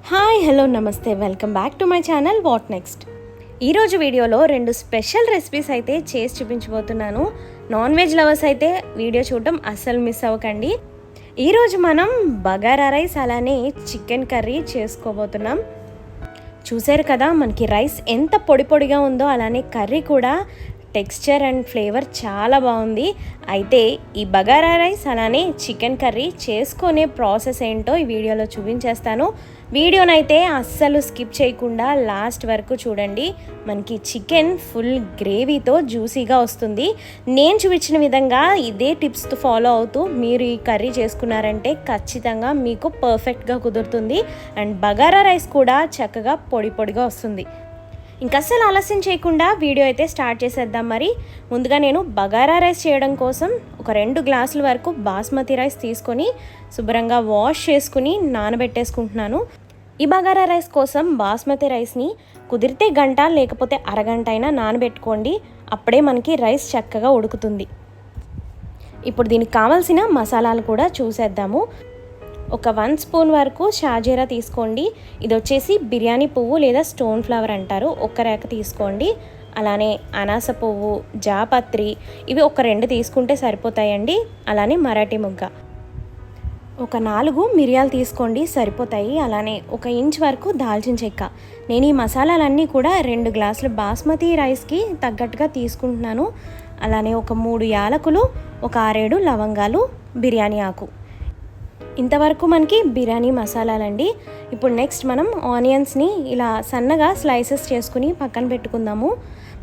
Hi hello నమస్తే welcome back to my channel what next. ఈరోజు వీడియోలో 2 స్పెషల్ రెసిపీస్ అయితే చేసి చూపించబోతున్నాను. నాన్ వెజ్ లవర్స్ అయితే వీడియో చూడడం అస్సలు మిస్ అవ్వకండి. ఈరోజు మనం బగారా రైస్ అలానే చికెన్ కర్రీ చేసుకోబోతున్నాం. చూసారు కదా మనకి రైస్ ఎంత పొడి పొడిగా ఉందో, అలానే కర్రీ కూడా టెక్స్చర్ అండ్ ఫ్లేవర్ చాలా బాగుంది. అయితే ఈ బగారా రైస్ అలానే చికెన్ కర్రీ చేసుకునే ప్రాసెస్ ఏంటో ఈ వీడియోలో చూపించేస్తాను. వీడియోనైతే అస్సలు స్కిప్ చేయకుండా లాస్ట్ వరకు చూడండి. మనకి చికెన్ ఫుల్ గ్రేవీతో జ్యూసీగా వస్తుంది. నేను చూపించిన విధంగా ఇదే టిప్స్తో ఫాలో అవుతూ మీరు ఈ కర్రీ చేసుకున్నారంటే ఖచ్చితంగా మీకు పర్ఫెక్ట్గా కుదురుతుంది. అండ్ బగారా రైస్ కూడా చక్కగా పొడి పొడిగా వస్తుంది. ఇంకా అస్సలు ఆలస్యం చేయకుండా వీడియో అయితే స్టార్ట్ చేసేద్దాం. మరి ముందుగా నేను బగారా రైస్ చేయడం కోసం ఒక 2 గ్లాసుల వరకు బాస్మతి రైస్ తీసుకొని శుభ్రంగా వాష్ చేసుకుని నానబెట్టేసుకుంటున్నాను. ఈ బగారా రైస్ కోసం బాస్మతి రైస్ని కుదిరితే గంట లేకపోతే అరగంట అయినా నానబెట్టుకోండి. అప్పుడే మనకి రైస్ చక్కగా ఉడుకుతుంది. ఇప్పుడు దీనికి కావాల్సిన మసాలాలు కూడా చూసేద్దాము. ఒక 1 స్పూన్ వరకు షాజీరా తీసుకోండి. ఇది వచ్చేసి బిర్యానీ పువ్వు లేదా స్టోన్ ఫ్లవర్ అంటారు. ఒక రేక తీసుకోండి. అలానే అనాస పువ్వు, జాపత్రి ఇవి ఒక 2 తీసుకుంటే సరిపోతాయండి. అలానే మరాఠీ మొగ్గ ఒక 4 మిరియాలు తీసుకోండి, సరిపోతాయి. అలానే 1 ఇంచ్ వరకు దాల్చిన చెక్క. నేను ఈ మసాలాలన్నీ కూడా 2 గ్లాసుల బాస్మతి రైస్కి తగ్గట్టుగా తీసుకుంటున్నాను. అలానే ఒక 3 యాలకులు, ఒక 6-7 లవంగాలు, బిర్యానీ ఆకు. ఇంతవరకు మనకి బిర్యానీ మసాలాలండి. ఇప్పుడు నెక్స్ట్ మనం ఆనియన్స్ని ఇలా సన్నగా స్లైసెస్ చేసుకుని పక్కన పెట్టుకుందాము.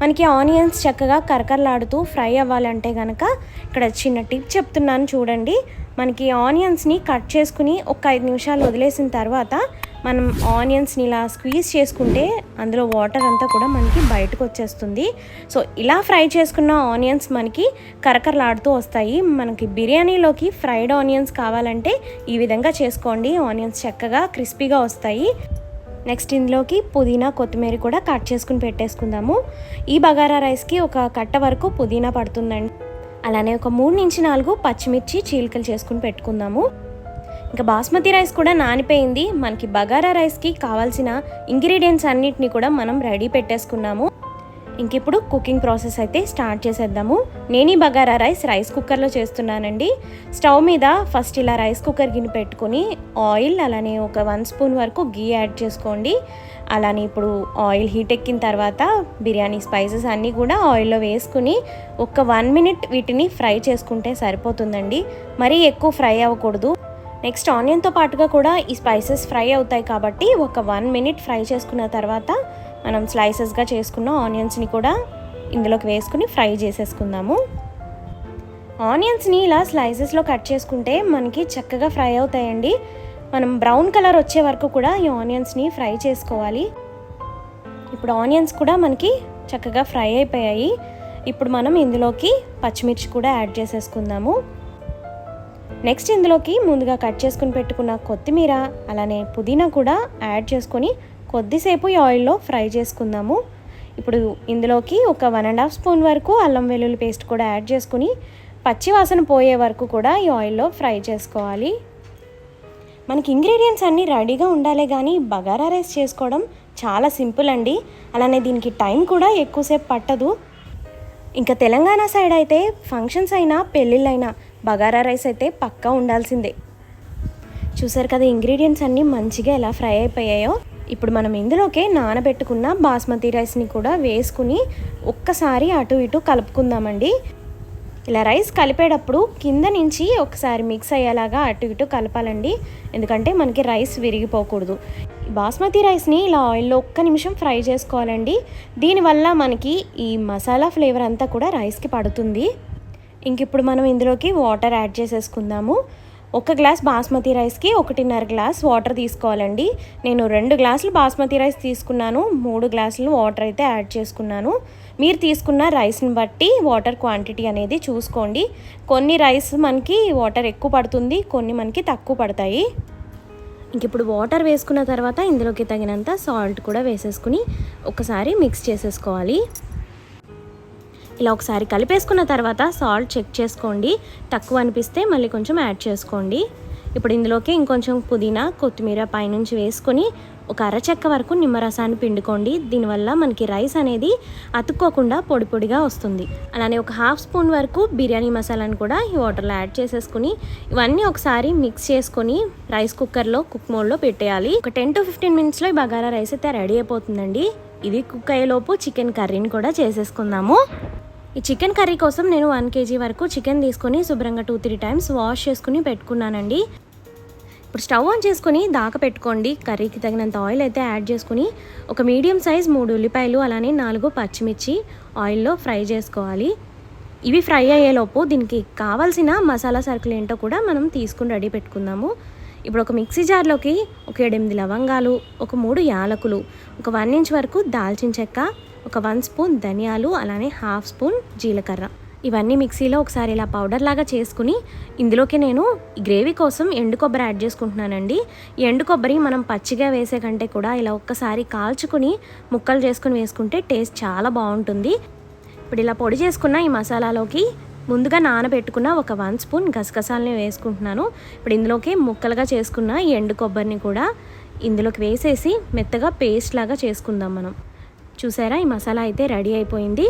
మనకి ఆనియన్స్ చక్కగా కరకరలాడుతూ ఫ్రై అవ్వాలంటే కనుక ఇక్కడ చిన్న టిప్ చెప్తున్నాను చూడండి. మనకి ఆనియన్స్ని కట్ చేసుకుని ఒక 5 నిమిషాలు వదిలేసిన తర్వాత మనం ఆనియన్స్ని ఇలా స్క్వీజ్ చేసుకుంటే అందులో వాటర్ అంతా కూడా మనకి బయటకు వచ్చేస్తుంది. సో ఇలా ఫ్రై చేసుకున్న ఆనియన్స్ మనకి కరకరలాడుతూ వస్తాయి. మనకి బిర్యానీలోకి ఫ్రైడ్ ఆనియన్స్ కావాలంటే ఈ విధంగా చేసుకోండి. ఆనియన్స్ చక్కగా క్రిస్పీగా వస్తాయి. నెక్స్ట్ ఇందులోకి పుదీనా, కొత్తిమీర కూడా కట్ చేసుకుని పెట్టేసుకుందాము. ఈ బగారా రైస్కి ఒక కట్ట వరకు పుదీనా పడుతుందండి. అలానే ఒక 3 నుంచి 4 పచ్చిమిర్చి చీలికలు చేసుకుని పెట్టుకుందాము. ఇంకా బాస్మతి రైస్ కూడా నానిపోయింది. మనకి బగారా రైస్కి కావాల్సిన ఇంగ్రీడియంట్స్ అన్నిటిని కూడా మనం రెడీ పెట్టేసుకున్నాము. ఇంక ఇప్పుడు కుకింగ్ ప్రాసెస్ అయితే స్టార్ట్ చేసేద్దాము. నేను ఈ బగారా రైస్ కుక్కర్లో చేస్తున్నానండి. స్టవ్ మీద ఫస్ట్ ఇలా రైస్ కుక్కర్ గిన్నె పెట్టుకొని ఆయిల్ అలానే ఒక 1 స్పూన్ వరకు గీ యాడ్ చేసుకోండి. అలానే ఇప్పుడు ఆయిల్ హీట్ ఎక్కిన తర్వాత బిర్యానీ స్పైసెస్ అన్నీ కూడా ఆయిల్లో వేసుకుని ఒక 1 మినిట్ వీటిని ఫ్రై చేసుకుంటే సరిపోతుందండి. మరీ ఎక్కువ ఫ్రై అవ్వకూడదు. నెక్స్ట్ ఆనియన్తో పాటుగా కూడా ఈ స్పైసెస్ ఫ్రై అవుతాయి కాబట్టి ఒక 1 మినిట్ ఫ్రై చేసుకున్న తర్వాత మనం స్లైసెస్గా చేసుకున్న ఆనియన్స్ని కూడా ఇందులోకి వేసుకుని ఫ్రై చేసేసుకుందాము. ఆనియన్స్ని ఇలా స్లైసెస్లో కట్ చేసుకుంటే మనకి చక్కగా ఫ్రై అవుతాయండి. మనం బ్రౌన్ కలర్ వచ్చే వరకు కూడా ఈ ఆనియన్స్ని ఫ్రై చేసుకోవాలి. ఇప్పుడు ఆనియన్స్ కూడా మనకి చక్కగా ఫ్రై అయిపోయాయి. ఇప్పుడు మనం ఇందులోకి పచ్చిమిర్చి కూడా యాడ్ చేసేసుకుందాము. నెక్స్ట్ ఇందులోకి ముందుగా కట్ చేసుకుని పెట్టుకున్న కొత్తిమీర అలానే పుదీనా కూడా యాడ్ చేసుకొని కొద్దిసేపు ఈ ఆయిల్లో ఫ్రై చేసుకుందాము. ఇప్పుడు ఇందులోకి ఒక 1.5 స్పూన్ వరకు అల్లం వెల్లుల్లి పేస్ట్ కూడా యాడ్ చేసుకుని పచ్చి వాసన పోయే వరకు కూడా ఈ ఆయిల్లో ఫ్రై చేసుకోవాలి. మనకి ఇంగ్రీడియంట్స్ అన్నీ రెడీగా ఉండాలి, కానీ బగారా రైస్ చేసుకోవడం చాలా సింపుల్ అండి. అలానే దీనికి టైం కూడా ఎక్కువసేపు పట్టదు. ఇంకా తెలంగాణ సైడ్ అయితే ఫంక్షన్స్ అయినా పెళ్ళిళ్ళైనా బగారా రైస్ అయితే పక్కా ఉండాల్సిందే. చూసారు కదా ఇంగ్రీడియంట్స్ అన్నీ మంచిగా ఎలా ఫ్రై అయిపోయాయో. ఇప్పుడు మనం ఇందులోకే నానబెట్టుకున్న బాస్మతి రైస్ని కూడా వేసుకుని ఒక్కసారి అటు ఇటు కలుపుకుందామండి. ఇలా రైస్ కలిపేటప్పుడు కింద నుంచి ఒకసారి మిక్స్ అయ్యేలాగా అటు ఇటు కలపాలండి, ఎందుకంటే మనకి రైస్ విరిగిపోకూడదు. బాస్మతి రైస్ని ఇలా ఆయిల్లో 1 నిమిషం ఫ్రై చేసుకోవాలండి. దీనివల్ల మనకి ఈ మసాలా ఫ్లేవర్ అంతా కూడా రైస్కి పడుతుంది. ఇంక ఇప్పుడు మనం ఇందులోకి వాటర్ యాడ్ చేసేసుకుందాము. 1 గ్లాస్ బాస్మతి రైస్కి 1.5 గ్లాస్ వాటర్ తీసుకోవాలండి. నేను 2 గ్లాసులు బాస్మతి రైస్ తీసుకున్నాను, 3 గ్లాసులు వాటర్ అయితే యాడ్ చేసుకున్నాను. మీరు తీసుకున్న రైస్ని బట్టి వాటర్ క్వాంటిటీ అనేది చూసుకోండి. కొన్ని రైస్ మనకి వాటర్ ఎక్కువ పడుతుంది, కొన్ని మనకి తక్కువ పడతాయి. ఇంక ఇప్పుడు వాటర్ వేసుకున్న తర్వాత ఇందులోకి తగినంత సాల్ట్ కూడా వేసేసుకుని ఒకసారి మిక్స్ చేసేసుకోవాలి. ఇలా ఒకసారి కలిపేసుకున్న తర్వాత సాల్ట్ చెక్ చేసుకోండి. తక్కువ అనిపిస్తే మళ్ళీ కొంచెం యాడ్ చేసుకోండి. ఇప్పుడు ఇందులోకి ఇంకొంచెం పుదీనా కొత్తిమీర పైనుంచి వేసుకొని ఒక అరచెక్క వరకు నిమ్మరసాన్ని పిండుకోండి. దీనివల్ల మనకి రైస్ అనేది అతుక్కోకుండా పొడి పొడిగా వస్తుంది. అలానే ఒక హాఫ్ స్పూన్ వరకు బిర్యానీ మసాలాను కూడా ఈ వాటర్లో యాడ్ చేసేసుకుని ఇవన్నీ ఒకసారి మిక్స్ చేసుకొని రైస్ కుక్కర్లో కుక్ మోడ్లో పెట్టేయాలి. ఒక 10 to 15 మినిట్స్లో ఈ బగారా రైస్ అయితే రెడీ అయిపోతుందండి. ఇది కుక్ అయ్యేలోపు చికెన్ కర్రీని కూడా చేసేసుకుందాము. ఈ చికెన్ కర్రీ కోసం నేను 1 kg వరకు చికెన్ తీసుకొని శుభ్రంగా 2-3 టైమ్స్ వాష్ చేసుకుని పెట్టుకున్నానండి. ఇప్పుడు స్టవ్ ఆన్ చేసుకొని దాకా పెట్టుకోండి. కర్రీకి తగినంత ఆయిల్ అయితే యాడ్ చేసుకుని ఒక మీడియం సైజ్ 3 ఉల్లిపాయలు అలానే 4 పచ్చిమిర్చి ఆయిల్లో ఫ్రై చేసుకోవాలి. ఇవి ఫ్రై అయ్యేలోపు దీనికి కావాల్సిన మసాలా సరుకులు ఏంటో కూడా మనం తీసుకుని రెడీ పెట్టుకుందాము. ఇప్పుడు ఒక మిక్సీ జార్లోకి ఒక 7-8 లవంగాలు, ఒక 3 యాలకులు, ఒక 1 ఇంచ్ వరకు దాల్చిన చెక్క, ఒక 1 స్పూన్ ధనియాలు, అలానే హాఫ్ స్పూన్ జీలకర్ర ఇవన్నీ మిక్సీలో ఒకసారి ఇలా పౌడర్ లాగా చేసుకుని ఇందులోకి నేను ఈ గ్రేవీ కోసం ఎండు కొబ్బరి యాడ్ చేసుకుంటున్నానండి. ఈ ఎండు కొబ్బరి మనం పచ్చిగా వేసే కంటే కూడా ఇలా ఒక్కసారి కాల్చుకుని ముక్కలు చేసుకుని వేసుకుంటే టేస్ట్ చాలా బాగుంటుంది. ఇప్పుడు ఇలా పొడి చేసుకున్న ఈ మసాలాలోకి ముందుగా నానబెట్టుకున్న ఒక 1 స్పూన్ గసగసాలని వేసుకుంటున్నాను. ఇప్పుడు ఇందులోకి ముక్కలుగా చేసుకున్న ఈ ఎండు కొబ్బరిని కూడా ఇందులోకి వేసేసి మెత్తగా పేస్ట్ లాగా చేసుకుందాం మనం. చూసారా, ఈ మసాలా అయితే రెడీ అయిపోయింది.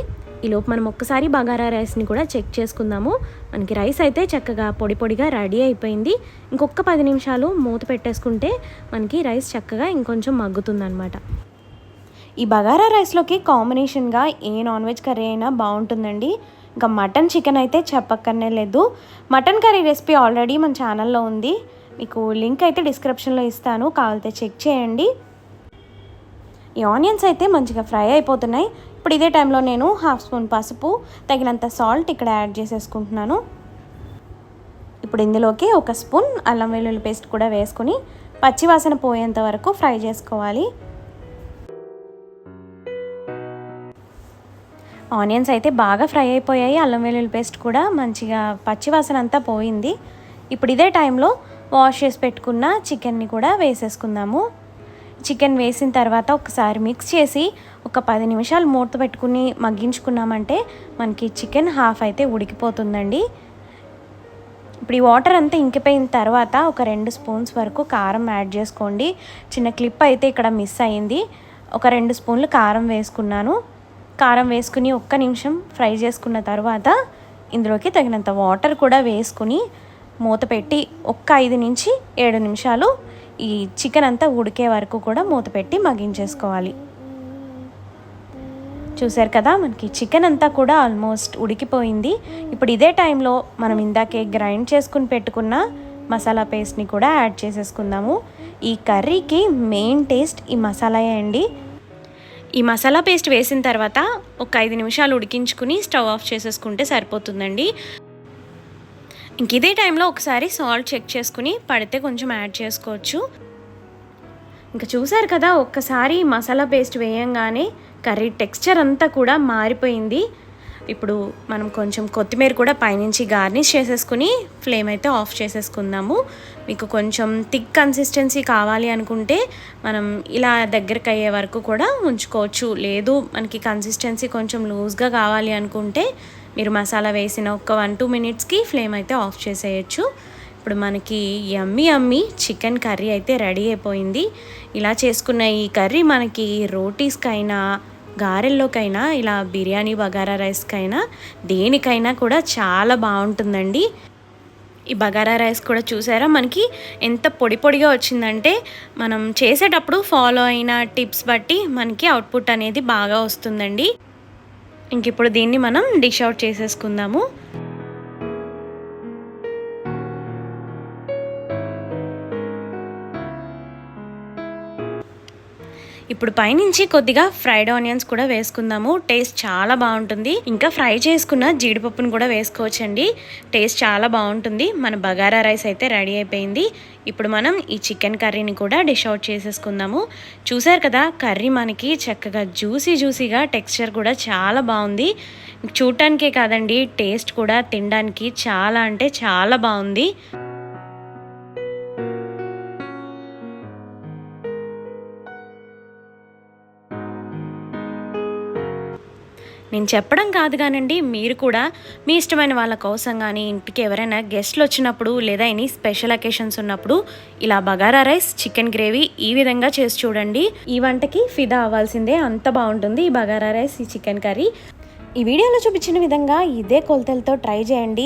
ఈలోపు మనం ఒక్కసారి బగారా రైస్ని కూడా చెక్ చేసుకుందాము. మనకి రైస్ అయితే చక్కగా పొడి పొడిగా రెడీ అయిపోయింది. ఇంకొక 10 నిమిషాలు మూత పెట్టేసుకుంటే మనకి రైస్ చక్కగా ఇంకొంచెం మగ్గుతుందనమాట. ఈ బగారా రైస్లోకి కాంబినేషన్గా ఏ నాన్ వెజ్ కర్రీ అయినా బాగుంటుందండి. ఇంకా మటన్ చికెన్ అయితే చెప్పక్కర్నే లేదు. మటన్ కర్రీ రెసిపీ ఆల్రెడీ మన ఛానల్లో ఉంది. మీకు లింక్ అయితే డిస్క్రిప్షన్లో ఇస్తాను, కావాలితే చెక్ చేయండి. ఈ ఆనియన్స్ అయితే మంచిగా ఫ్రై అయిపోతున్నాయి. ఇప్పుడు ఇదే టైంలో నేను హాఫ్ స్పూన్ పసుపు, తగినంత సాల్ట్ ఇక్కడ యాడ్ చేసేసుకుంటున్నాను. ఇప్పుడు ఇందులోకి ఒక స్పూన్ అల్లం వెల్లుల్లి పేస్ట్ కూడా వేసుకొని పచ్చివాసన పోయేంత వరకు ఫ్రై చేసుకోవాలి. ఆనియన్స్ అయితే బాగా ఫ్రై అయిపోయాయి. అల్లం వెల్లుల్లి పేస్ట్ కూడా మంచిగా పచ్చివాసన అంతా పోయింది. ఇప్పుడు ఇదే టైంలో వాష్ చేసి పెట్టుకున్న చికెన్ని కూడా వేసేసుకుందాము. చికెన్ వేసిన తర్వాత ఒకసారి మిక్స్ చేసి ఒక 10 నిమిషాలు మూత పెట్టుకుని మగ్గించుకున్నామంటే మనకి చికెన్ హాఫ్ అయితే ఉడికిపోతుందండి. ఇప్పుడు ఈ వాటర్ అంతా ఇంకిపోయిన తర్వాత ఒక 2 స్పూన్స్ వరకు కారం యాడ్ చేసుకోండి. చిన్న క్లిప్ అయితే ఇక్కడ మిస్ అయింది. ఒక 2 స్పూన్లు కారం వేసుకున్నాను. కారం వేసుకుని ఒక్క నిమిషం ఫ్రై చేసుకున్న తర్వాత ఇందులోకి తగినంత వాటర్ కూడా వేసుకుని మూత పెట్టి ఒక్క 5 నుంచి 7 నిమిషాలు ఈ చికెన్ అంతా ఉడికే వరకు కూడా మూత పెట్టి మగ్గించేసుకోవాలి. చూసారు కదా, మనకి చికెన్ అంతా కూడా ఆల్మోస్ట్ ఉడికిపోయింది. ఇప్పుడు ఇదే టైంలో మనం ఇందాకే గ్రైండ్ చేసుకుని పెట్టుకున్న మసాలా పేస్ట్ని కూడా యాడ్ చేసేసుకుందాము. ఈ కర్రీకి మెయిన్ టేస్ట్ ఈ మసాలాయే అండి. ఈ మసాలా పేస్ట్ వేసిన తర్వాత ఒక 5 నిమిషాలు ఉడికించుకుని స్టవ్ ఆఫ్ చేసేసుకుంటే సరిపోతుందండి. ఇంక ఇదే టైంలో ఒకసారి సాల్ట్ చెక్ చేసుకుని పడితే కొంచెం యాడ్ చేసుకోవచ్చు. ఇంకా చూసారు కదా, ఒక్కసారి మసాలా పేస్ట్ వేయంగానే కర్రీ టెక్స్చర్ అంతా కూడా మారిపోయింది. ఇప్పుడు మనం కొంచెం కొత్తిమీర కూడా పైనుంచి గార్నిష్ చేసేసుకుని ఫ్లేమ్ అయితే ఆఫ్ చేసేసుకుందాము. మీకు కొంచెం థిక్ కన్సిస్టెన్సీ కావాలి అనుకుంటే మనం ఇలా దగ్గరికి అయ్యే వరకు కూడా ఉంచుకోవచ్చు. లేదు మనకి కన్సిస్టెన్సీ కొంచెం లూజ్గా కావాలి అనుకుంటే మీరు మసాలా వేసిన ఒక 1-2 మినిట్స్కి ఫ్లేమ్ అయితే ఆఫ్ చేసేయచ్చు. ఇప్పుడు మనకి యమ్మీ చికెన్ కర్రీ అయితే రెడీ అయిపోయింది. ఇలా చేసుకున్న ఈ కర్రీ మనకి రోటీస్కైనా గారెల్లోకైనా ఇలా బిర్యానీ బగారా రైస్కైనా దేనికైనా కూడా చాలా బాగుంటుందండి. ఈ బగారా రైస్ కూడా చూసారా మనకి ఎంత పొడి పొడిగా వచ్చిందంటే మనం చేసేటప్పుడు ఫాలో అయిన టిప్స్ బట్టి మనకి అవుట్పుట్ అనేది బాగా వస్తుందండి. ఇంక ఇప్పుడు దీన్ని మనం డిష్ అవుట్ చేసేసుకుందాము. ఇప్పుడు పైనుంచి కొద్దిగా ఫ్రైడ్ ఆనియన్స్ కూడా వేసుకుందాము. టేస్ట్ చాలా బాగుంటుంది. ఇంకా ఫ్రై చేసుకున్న జీడిపప్పును కూడా వేసుకోవచ్చండి. టేస్ట్ చాలా బాగుంటుంది. మన బగారా రైస్ అయితే రెడీ అయిపోయింది. ఇప్పుడు మనం ఈ చికెన్ కర్రీని కూడా డిష్ అవుట్ చేసేసుకుందాము. చూసారు కదా, కర్రీ మనకి చక్కగా జ్యూసీగా టెక్స్చర్ కూడా చాలా బాగుంది. చూడటానికే కాదండి, టేస్ట్ కూడా తినడానికి చాలా అంటే చాలా బాగుంది. నేను చెప్పడం కాదు కానండి, మీరు కూడా మీ ఇష్టమైన వాళ్ళ కోసం కానీ ఇంటికి ఎవరైనా గెస్ట్లు వచ్చినప్పుడు లేదా ఎనీ స్పెషల్ అకేషన్స్ ఉన్నప్పుడు ఇలా బగారా రైస్, చికెన్ గ్రేవీ ఈ విధంగా చేసి చూడండి. ఈ వంటకి ఫిదా అవ్వాల్సిందే, అంత బాగుంటుంది ఈ బగారా రైస్, ఈ చికెన్ కర్రీ. ఈ వీడియోలో చూపించిన విధంగా ఇదే కొలతలతో ట్రై చేయండి.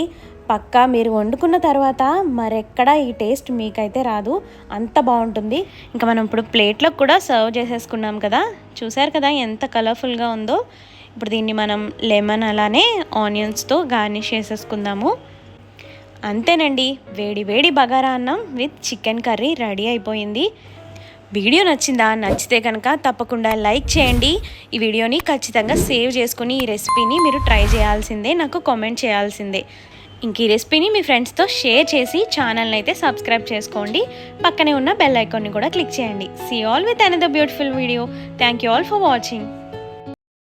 పక్కా మీరు వండుకున్న తర్వాత మరెక్కడ ఈ టేస్ట్ మీకైతే రాదు, అంత బాగుంటుంది. ఇంకా మనం ఇప్పుడు ప్లేట్లో కూడా సర్వ్ చేసేసుకున్నాం కదా, చూసారు కదా ఎంత కలర్ఫుల్గా ఉందో. ఇప్పుడు దీన్ని మనం లెమన్ అలానే ఆనియన్స్తో గార్నిష్ చేసేసుకుందాము. అంతేనండి, వేడి వేడి బగారా అన్నం విత్ చికెన్ కర్రీ రెడీ అయిపోయింది. వీడియో నచ్చిందా? నచ్చితే కనుక తప్పకుండా లైక్ చేయండి. ఈ వీడియోని ఖచ్చితంగా సేవ్ చేసుకుని ఈ రెసిపీని మీరు ట్రై చేయాల్సిందే, నాకు కామెంట్ చేయాల్సిందే. ఇంక ఈ రెసిపీని మీ ఫ్రెండ్స్తో షేర్ చేసి ఛానల్ని అయితే సబ్స్క్రైబ్ చేసుకోండి. పక్కనే ఉన్న బెల్ ఐకాన్ని కూడా క్లిక్ చేయండి. See all with another beautiful video. Thank you all for watching.